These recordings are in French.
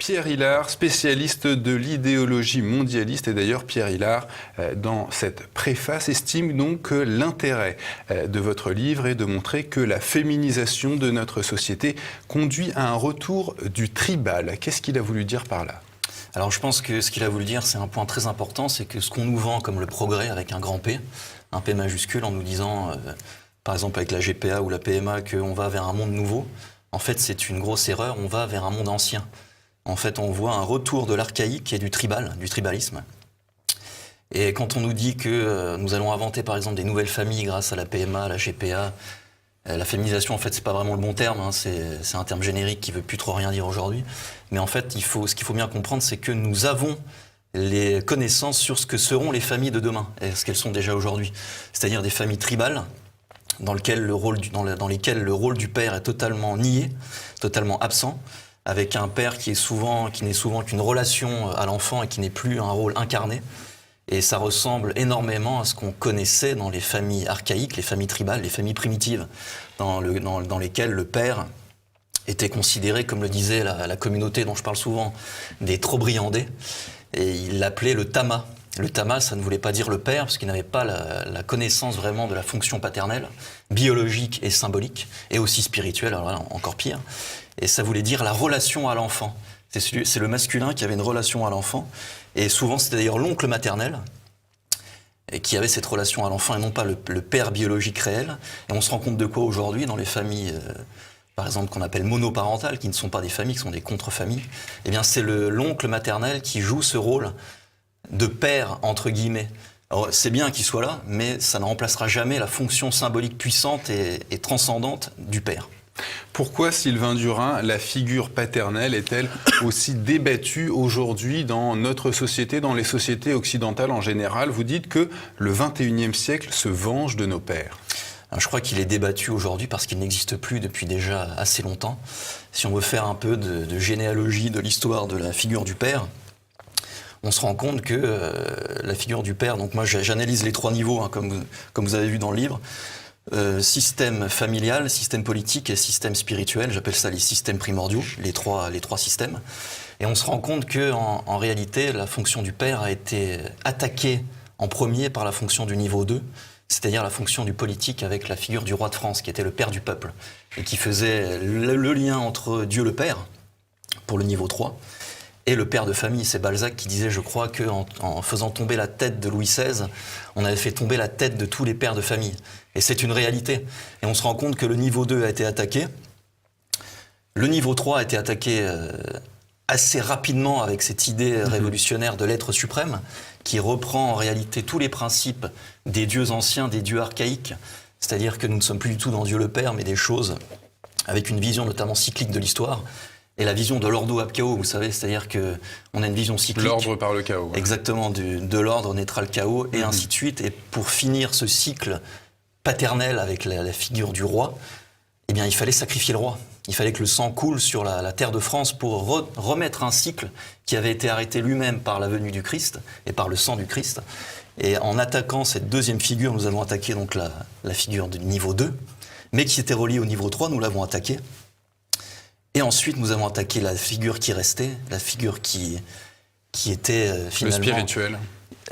Pierre Hilard, spécialiste de l'idéologie mondialiste, et d'ailleurs Pierre Hilard, dans cette préface, estime donc que l'intérêt de votre livre est de montrer que la féminisation de notre société conduit à un retour du tribal. Qu'est-ce qu'il a voulu dire par là ? Alors je pense que ce qu'il a voulu dire, c'est un point très important, c'est que ce qu'on nous vend comme le progrès avec un grand P, un P majuscule, en nous disant, par exemple avec la GPA ou la PMA, qu'on va vers un monde nouveau, en fait c'est une grosse erreur, on va vers un monde ancien. En fait, on voit un retour de l'archaïque et du tribalisme. Et quand on nous dit que nous allons inventer, par exemple, des nouvelles familles grâce à la PMA, à la GPA, la féminisation, en fait, c'est pas vraiment le bon terme, hein, c'est un terme générique qui veut plus trop rien dire aujourd'hui. Mais en fait, ce qu'il faut bien comprendre, c'est que nous avons les connaissances sur ce que seront les familles de demain, et ce qu'elles sont déjà aujourd'hui. C'est-à-dire des familles tribales, dans lesquelles le rôle du père est totalement nié, totalement absent, avec un père qui n'est souvent qu'une relation à l'enfant et qui n'est plus un rôle incarné. Et ça ressemble énormément à ce qu'on connaissait dans les familles archaïques, les familles tribales, les familles primitives, dans lesquelles le père était considéré, comme le disait la communauté dont je parle souvent, des trop-briandés, et il l'appelait le tama. Le tama, ça ne voulait pas dire le père, parce qu'il n'avait pas la connaissance vraiment de la fonction paternelle, biologique et symbolique, et aussi spirituelle, alors là, encore pire. Et ça voulait dire la relation à l'enfant. C'est le masculin qui avait une relation à l'enfant. Et souvent, c'était d'ailleurs l'oncle maternel et qui avait cette relation à l'enfant et non pas le père biologique réel. Et on se rend compte de quoi aujourd'hui dans les familles, par exemple, qu'on appelle monoparentales, qui ne sont pas des familles, qui sont des contre-familles. Eh bien, c'est l'oncle maternel qui joue ce rôle de père, entre guillemets. Alors, c'est bien qu'il soit là, mais ça ne remplacera jamais la fonction symbolique puissante et transcendante du père. Pourquoi, Sylvain Durin, la figure paternelle est-elle aussi débattue aujourd'hui dans notre société, dans les sociétés occidentales en général? Vous dites que le XXIe siècle se venge de nos pères. Alors, je crois qu'il est débattu aujourd'hui parce qu'il n'existe plus depuis déjà assez longtemps. Si on veut faire un peu de généalogie de l'histoire de la figure du père, on se rend compte que la figure du père, donc moi j'analyse les trois niveaux, hein, comme vous avez vu dans le livre, système familial, système politique et système spirituel, j'appelle ça les systèmes primordiaux, les trois systèmes. Et on se rend compte que en réalité, la fonction du père a été attaquée en premier par la fonction du niveau 2, c'est-à-dire la fonction du politique avec la figure du roi de France, qui était le père du peuple, et qui faisait le lien entre Dieu le Père, pour le niveau 3, et le père de famille. C'est Balzac qui disait, je crois, qu'en faisant tomber la tête de Louis XVI, on avait fait tomber la tête de tous les pères de famille. Et c'est une réalité. Et on se rend compte que le niveau 2 a été attaqué. Le niveau 3 a été attaqué assez rapidement avec cette idée révolutionnaire de l'être suprême, qui reprend en réalité tous les principes des dieux anciens, des dieux archaïques. C'est-à-dire que nous ne sommes plus du tout dans Dieu le Père, mais des choses avec une vision notamment cyclique de l'histoire. Et la vision de l'ordo ab chaos, vous savez, c'est-à-dire qu'on a une vision cyclique. L'ordre par le chaos. Ouais. Exactement, de l'ordre naîtra le chaos, et ainsi de suite. Et pour finir ce cycle paternel avec la figure du roi, eh bien, il fallait sacrifier le roi. Il fallait que le sang coule sur la terre de France pour remettre un cycle qui avait été arrêté lui-même par la venue du Christ et par le sang du Christ. Et en attaquant cette deuxième figure, nous avons attaqué donc la figure du niveau 2, mais qui était reliée au niveau 3, nous l'avons attaquée. Et ensuite, nous avons attaqué la figure qui restait, la figure qui était finalement... Le spirituel.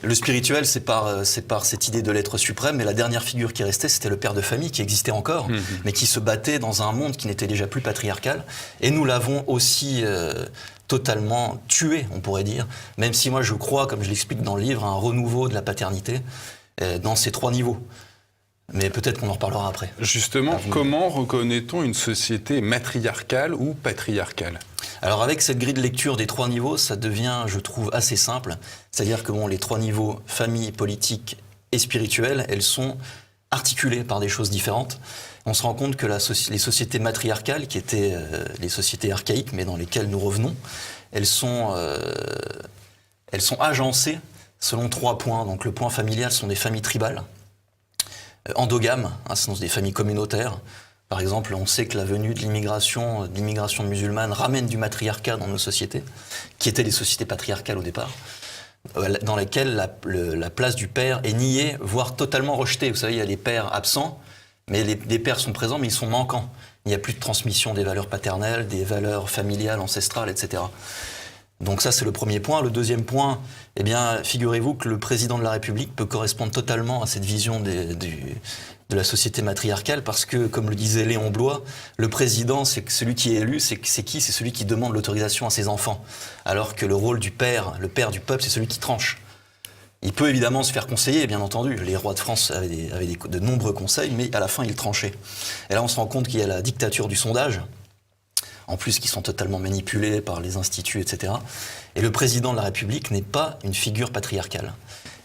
Le spirituel, c'est par cette idée de l'être suprême, mais la dernière figure qui restait, c'était le père de famille, qui existait encore, mais qui se battait dans un monde qui n'était déjà plus patriarcal. Et nous l'avons aussi totalement tué, on pourrait dire, même si moi je crois, comme je l'explique dans le livre, à un renouveau de la paternité dans ces trois niveaux. Mais peut-être qu'on en reparlera après. Justement, comment reconnaît-on une société matriarcale ou patriarcale ? Alors avec cette grille de lecture des trois niveaux, ça devient, je trouve, assez simple. C'est-à-dire que les trois niveaux, famille, politique et spirituel, elles sont articulées par des choses différentes. On se rend compte que les sociétés matriarcales, qui étaient les sociétés archaïques, mais dans lesquelles nous revenons, elles sont agencées selon trois points. Donc le point familial sont des familles tribales, endogames, hein, ce sont des familles communautaires. Par exemple, on sait que la venue de l'immigration musulmane ramène du matriarcat dans nos sociétés, qui étaient des sociétés patriarcales au départ, dans lesquelles la place du père est niée, voire totalement rejetée. Vous savez, il y a les pères absents, mais les pères sont présents, mais ils sont manquants. Il n'y a plus de transmission des valeurs paternelles, des valeurs familiales, ancestrales, etc. Donc ça, c'est le premier point. Le deuxième point, eh bien, figurez-vous que le président de la République peut correspondre totalement à cette vision de la société matriarcale parce que, comme le disait Léon Bloy, le président, c'est celui qui est élu, c'est qui? C'est celui qui demande l'autorisation à ses enfants. Alors que le rôle du père, le père du peuple, c'est celui qui tranche. Il peut évidemment se faire conseiller, bien entendu. Les rois de France avaient de nombreux conseils, mais à la fin, ils tranchaient. Et là, on se rend compte qu'il y a la dictature du sondage, en plus qui sont totalement manipulés par les instituts, etc. Et le président de la République n'est pas une figure patriarcale.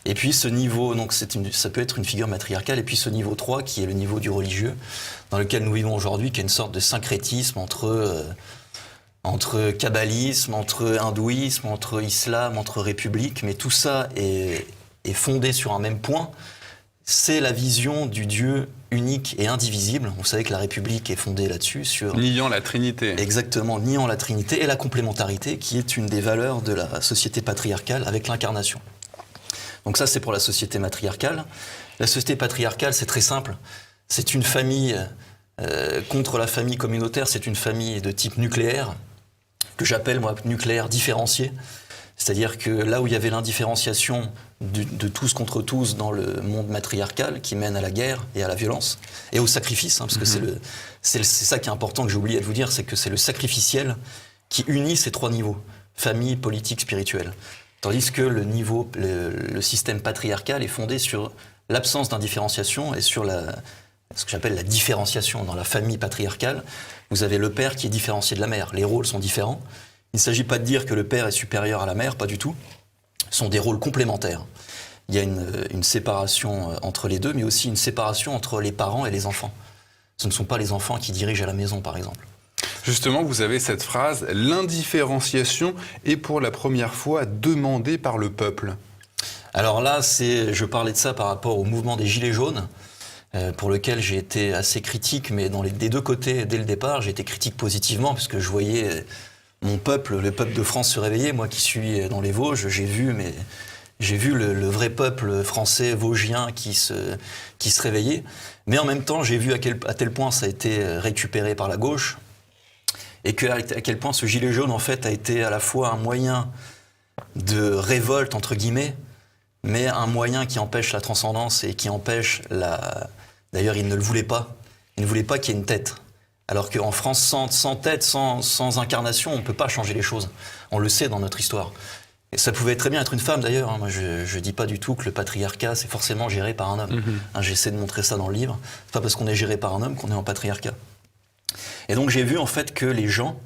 Et puis ce niveau, donc ça peut être une figure matriarcale, et puis ce niveau 3, qui est le niveau du religieux, dans lequel nous vivons aujourd'hui, qui est une sorte de syncrétisme entre kabbalisme, entre hindouisme, entre islam, entre république, mais tout ça est fondé sur un même point, c'est la vision du Dieu unique et indivisible. Vous savez que la République est fondée là-dessus, sur... Niant la Trinité. Exactement, niant la Trinité et la complémentarité, qui est une des valeurs de la société patriarcale avec l'incarnation. Donc ça, c'est pour la société matriarcale. La société patriarcale, c'est très simple. C'est une famille contre la famille communautaire, c'est une famille de type nucléaire, que j'appelle, moi, nucléaire différencié. C'est-à-dire que là où il y avait l'indifférenciation de tous contre tous dans le monde matriarcal, qui mène à la guerre et à la violence, et au sacrifice, hein, parce que c'est ça qui est important, que j'ai oublié de vous dire, c'est que c'est le sacrificiel qui unit ces trois niveaux, famille, politique, spirituelle. Tandis que le système patriarcal est fondé sur l'absence d'indifférenciation et sur ce que j'appelle la différenciation. Dans la famille patriarcale, vous avez le père qui est différencié de la mère. Les rôles sont différents. Il ne s'agit pas de dire que le père est supérieur à la mère, pas du tout. Ce sont des rôles complémentaires. Il y a une séparation entre les deux, mais aussi une séparation entre les parents et les enfants. Ce ne sont pas les enfants qui dirigent à la maison, par exemple. Justement, vous avez cette phrase, l'indifférenciation est pour la première fois demandée par le peuple. Alors là, je parlais de ça par rapport au mouvement des Gilets jaunes, pour lequel j'ai été assez critique, mais des deux côtés, dès le départ, j'ai été critique positivement, parce que je voyais mon peuple, le peuple de France se réveiller. Moi qui suis dans les Vosges, j'ai vu le vrai peuple français vosgien qui se réveillait. Mais en même temps, j'ai vu à tel point ça a été récupéré par la gauche, et à quel point ce gilet jaune, en fait, a été à la fois un moyen de révolte, entre guillemets, mais un moyen qui empêche la transcendance et qui empêche D'ailleurs, il ne le voulait pas. Il ne voulait pas qu'il y ait une tête. Alors qu'en France, sans tête, sans incarnation, on ne peut pas changer les choses. On le sait dans notre histoire. Et ça pouvait très bien être une femme, d'ailleurs. Hein. Moi, je ne dis pas du tout que le patriarcat, c'est forcément géré par un homme. Hein, j'essaie de montrer ça dans le livre. C'est pas parce qu'on est géré par un homme qu'on est en patriarcat. Et donc j'ai vu en fait que les gens,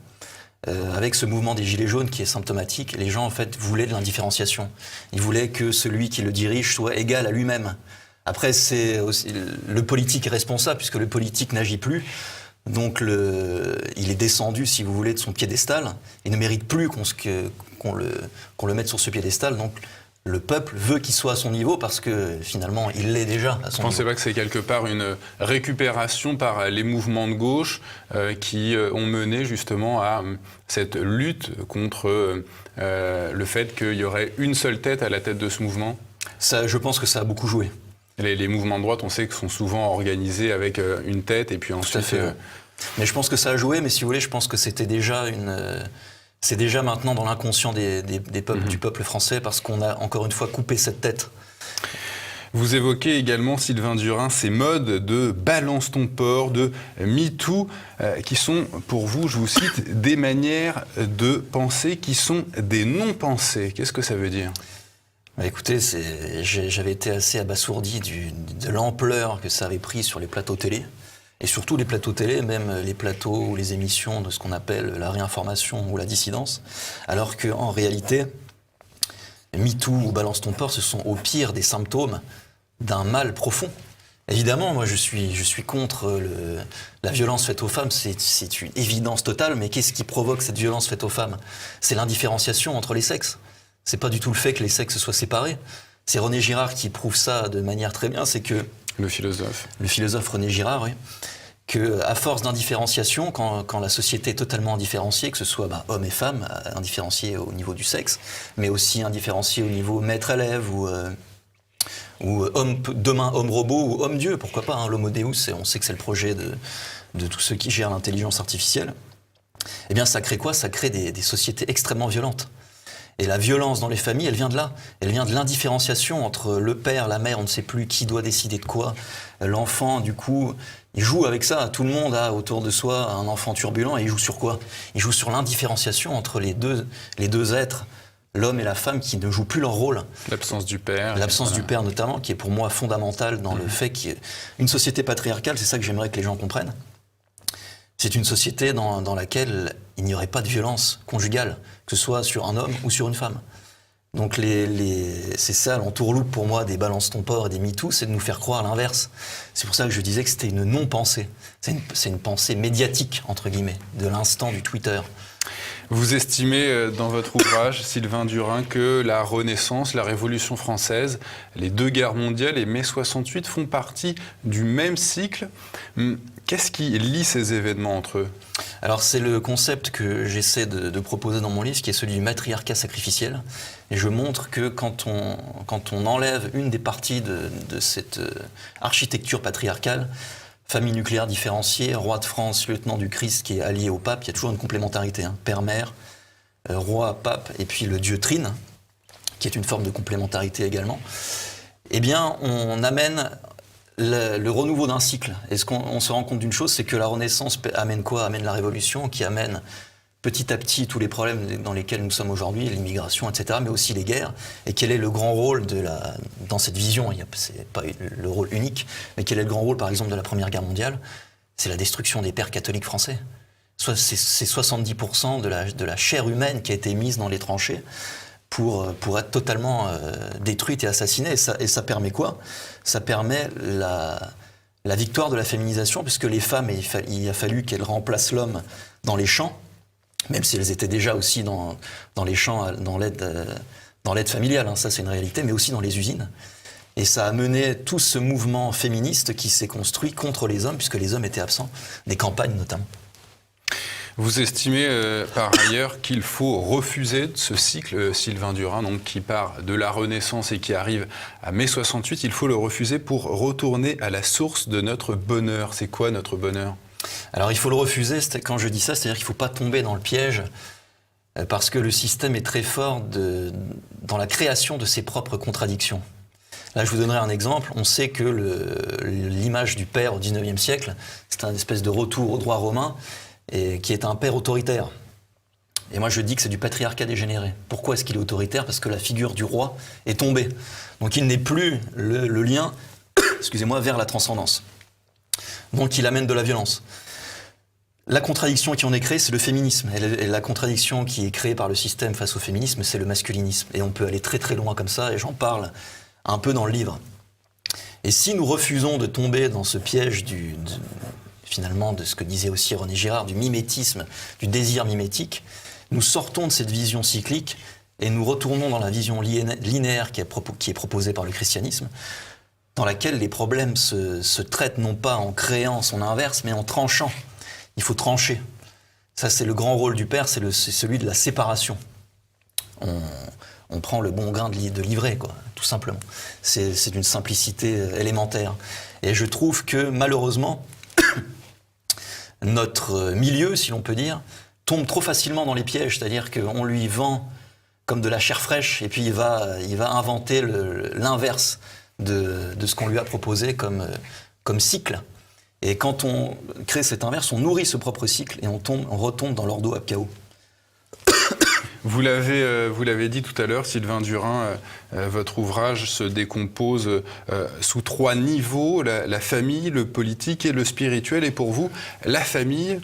avec ce mouvement des Gilets jaunes qui est symptomatique, les gens en fait voulaient de l'indifférenciation. Ils voulaient que celui qui le dirige soit égal à lui-même. Après, c'est aussi, le politique est responsable puisque le politique n'agit plus. Donc il est descendu, si vous voulez, de son piédestal. Il ne mérite plus qu'on le mette sur ce piédestal. Donc le peuple veut qu'il soit à son niveau parce que finalement il l'est déjà à son niveau. Vous ne pensez pas que c'est quelque part une récupération par les mouvements de gauche qui ont mené justement à cette lutte contre le fait qu'il y aurait une seule tête à la tête de ce mouvement? Ça, je pense que ça a beaucoup joué. Les mouvements de droite, on sait qu'ils sont souvent organisés avec une tête et puis ensuite... Tout à fait. Mais je pense que ça a joué, mais si vous voulez, je pense que c'était déjà c'est déjà maintenant dans l'inconscient du peuple français parce qu'on a encore une fois coupé cette tête. Vous évoquez également, Sylvain Durin, ces modes de balance ton porc, de MeToo, qui sont pour vous, je vous cite, des manières de penser qui sont des non-pensées. Qu'est-ce que ça veut dire ? Bah écoutez, j'avais été assez abasourdi de l'ampleur que ça avait pris sur les plateaux télé. Et surtout les plateaux télé, même les plateaux ou les émissions de ce qu'on appelle la réinformation ou la dissidence. Alors qu'en réalité, MeToo ou Balance ton porc, ce sont au pire des symptômes d'un mal profond. Évidemment, moi je suis contre la violence faite aux femmes, c'est une évidence totale, mais qu'est-ce qui provoque cette violence faite aux femmes ? C'est l'indifférenciation entre les sexes. C'est pas du tout le fait que les sexes soient séparés. C'est René Girard qui prouve ça de manière très bien, c'est que... Le philosophe René Girard, oui. Qu'à force d'indifférenciation, quand la société est totalement indifférenciée, que ce soit hommes et femmes, indifférenciés au niveau du sexe, mais aussi indifférenciés au niveau maître-élève ou demain homme-robot ou homme-dieu, pourquoi pas, hein, l'homo deus, on sait que c'est le projet de tous ceux qui gèrent l'intelligence artificielle. Eh bien, ça crée quoi ? Ça crée des sociétés extrêmement violentes. Et la violence dans les familles, elle vient de là. Elle vient de l'indifférenciation entre le père, la mère, on ne sait plus qui doit décider de quoi. L'enfant, du coup, il joue avec ça. Tout le monde a autour de soi un enfant turbulent et il joue sur quoi? Il joue sur l'indifférenciation entre les deux êtres, l'homme et la femme, qui ne jouent plus leur rôle. L'absence du père. L'absence du père notamment, qui est pour moi fondamentale dans le fait qu'une société patriarcale, c'est ça que j'aimerais que les gens comprennent. C'est une société dans laquelle il n'y aurait pas de violence conjugale, que ce soit sur un homme ou sur une femme. Donc c'est ça l'entourloupe pour moi des balance ton porc et des MeToo, c'est de nous faire croire l'inverse. C'est pour ça que je disais que c'était une non-pensée. C'est une pensée médiatique, entre guillemets, de l'instant du Twitter. Vous estimez dans votre ouvrage, Sylvain Durin, que la Renaissance, la Révolution française, les 2 guerres mondiales et mai 68 font partie du même cycle. Qu'est-ce qui lie ces événements entre eux? Alors c'est le concept que j'essaie de proposer dans mon livre, qui est celui du matriarcat sacrificiel. Et je montre que quand on enlève une des parties de cette architecture patriarcale, famille nucléaire différenciée, roi de France, lieutenant du Christ qui est allié au pape, il y a toujours une complémentarité, hein. Père, mère, roi, pape, et puis le dieu Trine, qui est une forme de complémentarité également. Eh bien, on amène le renouveau d'un cycle. Et on se rend compte d'une chose, c'est que la Renaissance amène quoi? Amène la Révolution, qui amène petit à petit tous les problèmes dans lesquels nous sommes aujourd'hui, l'immigration, etc., mais aussi les guerres. Et quel est le grand rôle dans cette vision? C'est pas le rôle unique, mais quel est le grand rôle, par exemple, de la Première Guerre mondiale? C'est la destruction des pères catholiques français. C'est 70% de la chair humaine qui a été mise dans les tranchées pour être totalement détruite et assassinée. Et ça permet quoi? Ça permet la victoire de la féminisation, puisque les femmes, il a fallu qu'elles remplacent l'homme dans les champs, même si elles étaient déjà aussi dans les champs, dans l'aide familiale, hein, ça c'est une réalité, mais aussi dans les usines. Et ça a mené tout ce mouvement féministe qui s'est construit contre les hommes, puisque les hommes étaient absents, des campagnes notamment. Vous estimez par ailleurs qu'il faut refuser ce cycle, Sylvain Durin, donc, qui part de la Renaissance et qui arrive à mai 68, il faut le refuser pour retourner à la source de notre bonheur. C'est quoi notre bonheur? Alors il faut le refuser, quand je dis ça, c'est-à-dire qu'il ne faut pas tomber dans le piège, parce que le système est très fort dans la création de ses propres contradictions. Là, je vous donnerai un exemple. On sait que l'image du père au XIXe siècle, c'est un espèce de retour au droit romain, et qui est un père autoritaire. Et moi, je dis que c'est du patriarcat dégénéré. Pourquoi est-ce qu'il est autoritaire? Parce que la figure du roi est tombée. Donc il n'est plus le lien excusez-moi, vers la transcendance. Donc il amène de la violence. La contradiction qui en est créée, c'est le féminisme. Et la contradiction qui est créée par le système face au féminisme, c'est le masculinisme. Et on peut aller très très loin comme ça, et j'en parle un peu dans le livre. Et si nous refusons de tomber dans ce piège finalement de ce que disait aussi René Girard, du mimétisme, du désir mimétique, nous sortons de cette vision cyclique et nous retournons dans la vision linéaire qui est proposée par le christianisme, dans laquelle les problèmes se traitent non pas en créant son inverse, mais en tranchant. Il faut trancher. Ça, c'est le grand rôle du père, c'est celui de la séparation. On prend le bon grain de livret, quoi, tout simplement. C'est d'une simplicité élémentaire. Et je trouve que, malheureusement, notre milieu, si l'on peut dire, tombe trop facilement dans les pièges. C'est-à-dire qu'on lui vend comme de la chair fraîche, et puis il va inventer l'inverse de ce qu'on lui a proposé comme cycle. Et quand on crée cet inverse, on nourrit ce propre cycle et on retombe dans l'ordo ab chaos. Vous l'avez dit tout à l'heure, Sylvain Durin, votre ouvrage se décompose sous 3 niveaux, la famille, le politique et le spirituel. Et pour vous, la famille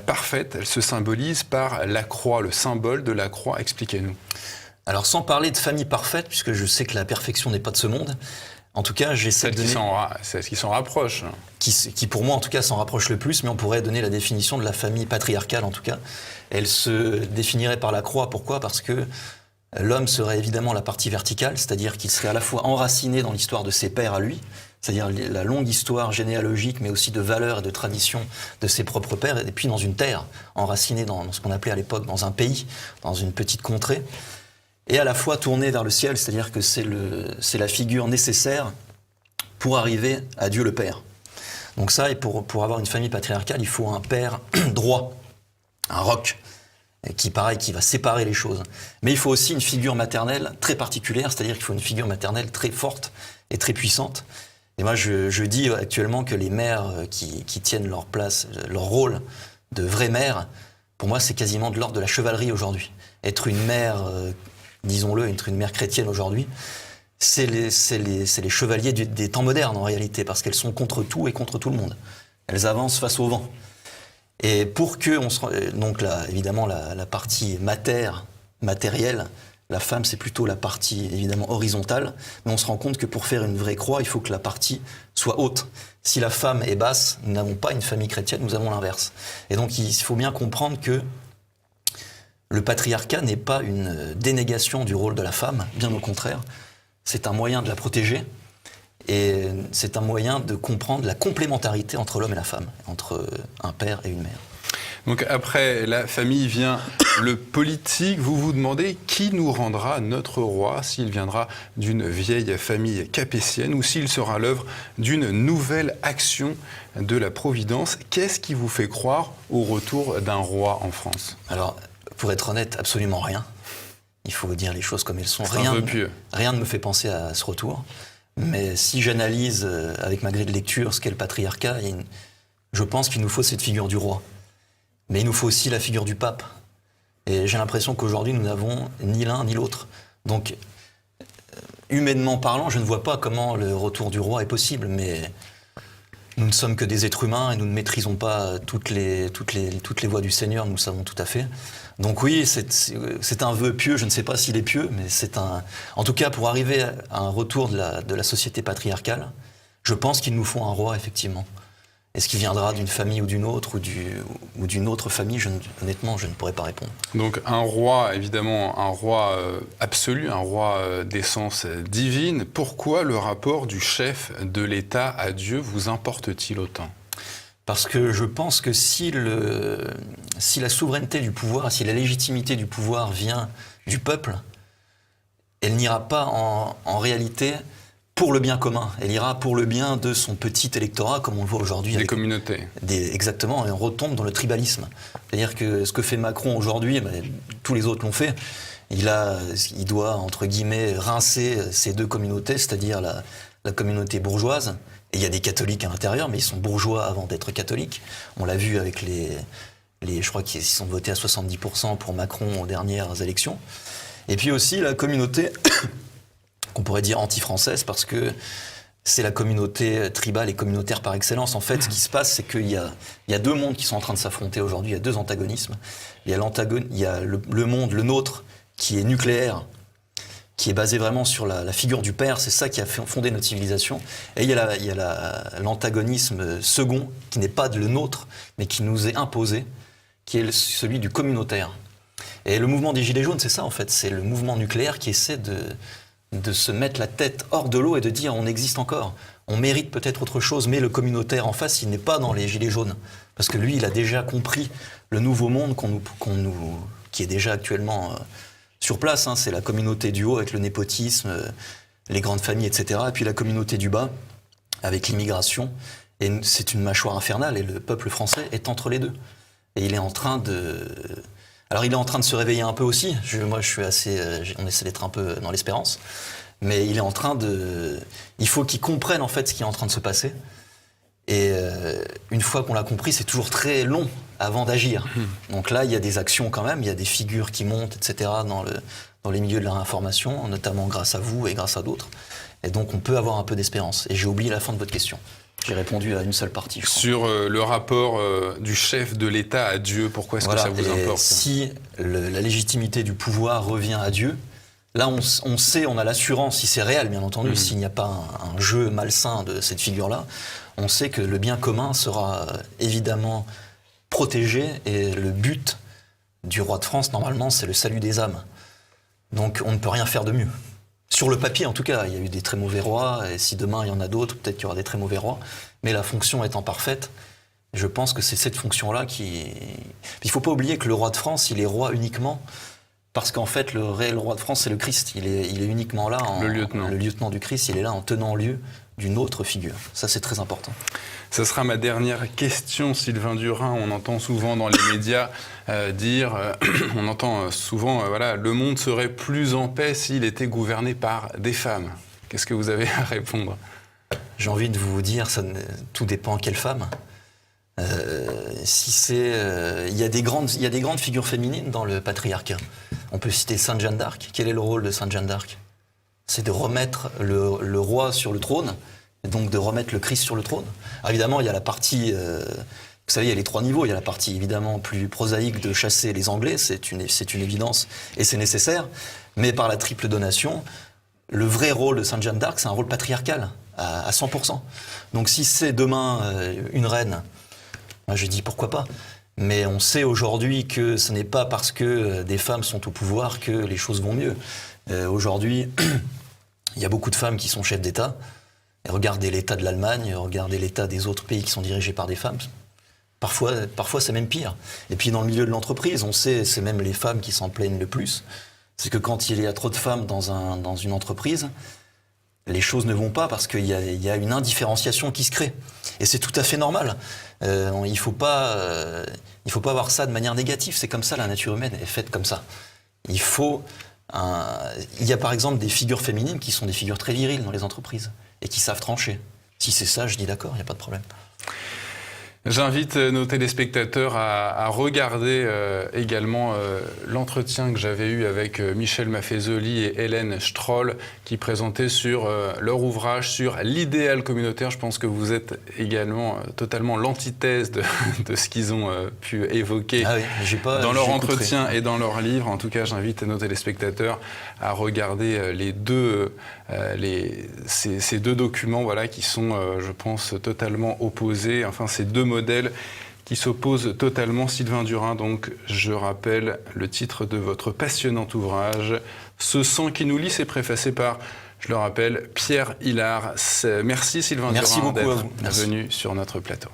parfaite, elle se symbolise par la croix, le symbole de la croix. Expliquez-nous. Alors, sans parler de famille parfaite, puisque je sais que la perfection n'est pas de ce monde, en tout cas, j'essaie de donner... C'est ce qui s'en rapproche. Qui, pour moi, en tout cas, s'en rapproche le plus, mais on pourrait donner la définition de la famille patriarcale, en tout cas. Elle se définirait par la croix. Pourquoi? Parce que l'homme serait évidemment la partie verticale, c'est-à-dire qu'il serait à la fois enraciné dans l'histoire de ses pères à lui, c'est-à-dire la longue histoire généalogique, mais aussi de valeurs et de traditions de ses propres pères, et puis dans une terre, enraciné dans ce qu'on appelait à l'époque dans un pays, dans une petite contrée, et à la fois tourné vers le ciel, c'est-à-dire que c'est la figure nécessaire pour arriver à Dieu le Père. Donc ça, et pour avoir une famille patriarcale, il faut un père droit, un roc. qui va séparer les choses. Mais il faut aussi une figure maternelle très particulière, c'est-à-dire qu'il faut une figure maternelle très forte et très puissante. Et moi, je dis actuellement que les mères qui tiennent leur place, leur rôle de vraie mère, pour moi, c'est quasiment de l'ordre de la chevalerie aujourd'hui. Être une mère, disons-le, être une mère chrétienne aujourd'hui, c'est les chevaliers des temps modernes en réalité, parce qu'elles sont contre tout et contre tout le monde. Elles avancent face au vent. Et pour que donc là, évidemment, la partie matérielle, la femme, c'est plutôt la partie évidemment horizontale, mais on se rend compte que pour faire une vraie croix, il faut que la partie soit haute. Si la femme est basse, nous n'avons pas une famille chrétienne, nous avons l'inverse. Et donc il faut bien comprendre que le patriarcat n'est pas une dénégation du rôle de la femme, bien au contraire. C'est un moyen de la protéger et c'est un moyen de comprendre la complémentarité entre l'homme et la femme, entre un père et une mère. Donc après la famille vient le politique. Vous vous demandez qui nous rendra notre roi, s'il viendra d'une vieille famille capétienne ou s'il sera l'œuvre d'une nouvelle action de la Providence. Qu'est-ce qui vous fait croire au retour d'un roi en France ? Alors, pour être honnête, absolument rien. Il faut dire les choses comme elles sont. Rien ne me fait penser à ce retour. Mais si j'analyse avec ma grille de lecture ce qu'est le patriarcat, je pense qu'il nous faut cette figure du roi. Mais il nous faut aussi la figure du pape. Et j'ai l'impression qu'aujourd'hui, nous n'avons ni l'un ni l'autre. Donc, humainement parlant, je ne vois pas comment le retour du roi est possible. Mais nous ne sommes que des êtres humains et nous ne maîtrisons pas toutes les voies du Seigneur, nous le savons tout à fait. Donc oui, c'est un vœu pieux, je ne sais pas s'il est pieux, mais en tout cas, pour arriver à un retour de la société patriarcale, je pense qu'il nous faut un roi, effectivement. Est-ce qu'il viendra d'une famille ou d'une autre, ou d'une autre famille, honnêtement, je ne pourrais pas répondre. Donc un roi, évidemment, un roi absolu, un roi d'essence divine. Pourquoi le rapport du chef de l'État à Dieu vous importe-t-il autant ? Parce que je pense que si la souveraineté du pouvoir, si la légitimité du pouvoir vient du peuple, elle n'ira pas en réalité pour le bien commun. Elle ira pour le bien de son petit électorat, comme on le voit aujourd'hui. Des communautés. Exactement, et on retombe dans le tribalisme. C'est-à-dire que ce que fait Macron aujourd'hui, tous les autres l'ont fait, il doit, entre guillemets, rincer ces deux communautés, c'est-à-dire la communauté bourgeoise. Et il y a des catholiques à l'intérieur, mais ils sont bourgeois avant d'être catholiques. On l'a vu avec je crois qu'ils sont votés à 70% pour Macron aux dernières élections. Et puis aussi la communauté qu'on pourrait dire anti-française, parce que c'est la communauté tribale et communautaire par excellence. En fait, ce qui se passe, c'est qu'il y a deux mondes qui sont en train de s'affronter aujourd'hui. Il y a deux antagonismes. Il y a le monde, le nôtre, qui est nucléaire, qui est basé vraiment sur la figure du père. C'est ça qui a fondé notre civilisation. Et il y a l'antagonisme second, qui n'est pas le nôtre, mais qui nous est imposé, qui est celui du communautaire. Et le mouvement des Gilets jaunes, c'est ça, en fait. C'est le mouvement nucléaire qui essaie de se mettre la tête hors de l'eau et de dire on existe encore. On mérite peut-être autre chose, mais le communautaire en face, il n'est pas dans les Gilets jaunes. Parce que lui, il a déjà compris le nouveau monde qui est déjà actuellement sur place. C'est la communauté du haut avec le népotisme, les grandes familles, etc. Et puis la communauté du bas avec l'immigration. Et c'est une mâchoire infernale et le peuple français est entre les deux. Et il est en train de... Alors il est en train de se réveiller un peu aussi, moi je suis on essaie d'être un peu dans l'espérance, mais il est en train il faut qu'il comprenne en fait ce qui est en train de se passer, et une fois qu'on l'a compris, c'est toujours très long avant d'agir. Donc là il y a des actions quand même, il y a des figures qui montent, etc. dans les milieux de l'information, notamment grâce à vous et grâce à d'autres, et donc on peut avoir un peu d'espérance. Et j'ai oublié la fin de votre question. J'ai répondu à une seule partie, je crois. Sur le rapport du chef de l'État à Dieu, pourquoi est-ce que ça vous importe ? Si la légitimité du pouvoir revient à Dieu, là on sait, on a l'assurance, si c'est réel bien entendu, s'il n'y a pas un jeu malsain de cette figure-là, on sait que le bien commun sera évidemment protégé, et le but du roi de France, normalement, c'est le salut des âmes. Donc on ne peut rien faire de mieux. Sur le papier, en tout cas, il y a eu des très mauvais rois, et si demain il y en a d'autres, peut-être qu'il y aura des très mauvais rois. Mais la fonction étant parfaite, je pense que c'est cette fonction-là qui... Il ne faut pas oublier que le roi de France, il est roi uniquement parce qu'en fait, le réel roi de France, c'est le Christ. Il est uniquement là, le lieutenant du Christ, il est là en tenant lieu d'une autre figure. Ça, c'est très important. Ce sera ma dernière question, Sylvain Durin. On entend souvent dans les médias dire, on entend souvent, voilà, le monde serait plus en paix s'il était gouverné par des femmes. Qu'est-ce que vous avez à répondre? J'ai envie de vous dire, tout dépend quelle femme. Il y a des grandes figures féminines dans le patriarcat. On peut citer Sainte Jeanne d'Arc. Quel est le rôle de Sainte Jeanne d'Arc? C'est de remettre le roi sur le trône, et donc de remettre le Christ sur le trône. Alors évidemment, il y a la partie, vous savez, il y a les trois niveaux. Il y a la partie évidemment plus prosaïque de chasser les Anglais, c'est une évidence et c'est nécessaire. Mais par la triple donation, le vrai rôle de Sainte Jeanne d'Arc, c'est un rôle patriarcal à 100%. Donc si c'est demain une reine, moi je dis pourquoi pas. Mais on sait aujourd'hui que ce n'est pas parce que des femmes sont au pouvoir que les choses vont mieux. Aujourd'hui, il y a beaucoup de femmes qui sont chefs d'État. Et regardez l'état de l'Allemagne, regardez l'état des autres pays qui sont dirigés par des femmes. Parfois c'est même pire. Et puis dans le milieu de l'entreprise, on sait, c'est même les femmes qui s'en plaignent le plus. C'est que quand il y a trop de femmes dans une entreprise, les choses ne vont pas parce qu'il y a une indifférenciation qui se crée. Et c'est tout à fait normal. Il faut pas voir ça de manière négative. C'est comme ça, la nature humaine est faite comme ça. Il y a par exemple des figures féminines qui sont des figures très viriles dans les entreprises et qui savent trancher. Si c'est ça, je dis d'accord, il n'y a pas de problème. J'invite nos téléspectateurs à regarder également l'entretien que j'avais eu avec Michel Maffezoli et Hélène Stroll qui présentaient sur leur ouvrage sur l'idéal communautaire. Je pense que vous êtes également totalement l'antithèse de ce qu'ils ont pu évoquer dans leur entretien et dans leur livre. En tout cas, j'invite nos téléspectateurs à regarder ces deux documents, voilà, qui sont, je pense, totalement opposés. Enfin, ces deux modèles qui s'opposent totalement. Sylvain Durin, donc, je rappelle le titre de votre passionnant ouvrage, « Ce sang qui nous lie », c'est préfacé par, je le rappelle, Pierre Hilard. Merci Sylvain Durin d'être venu sur notre plateau.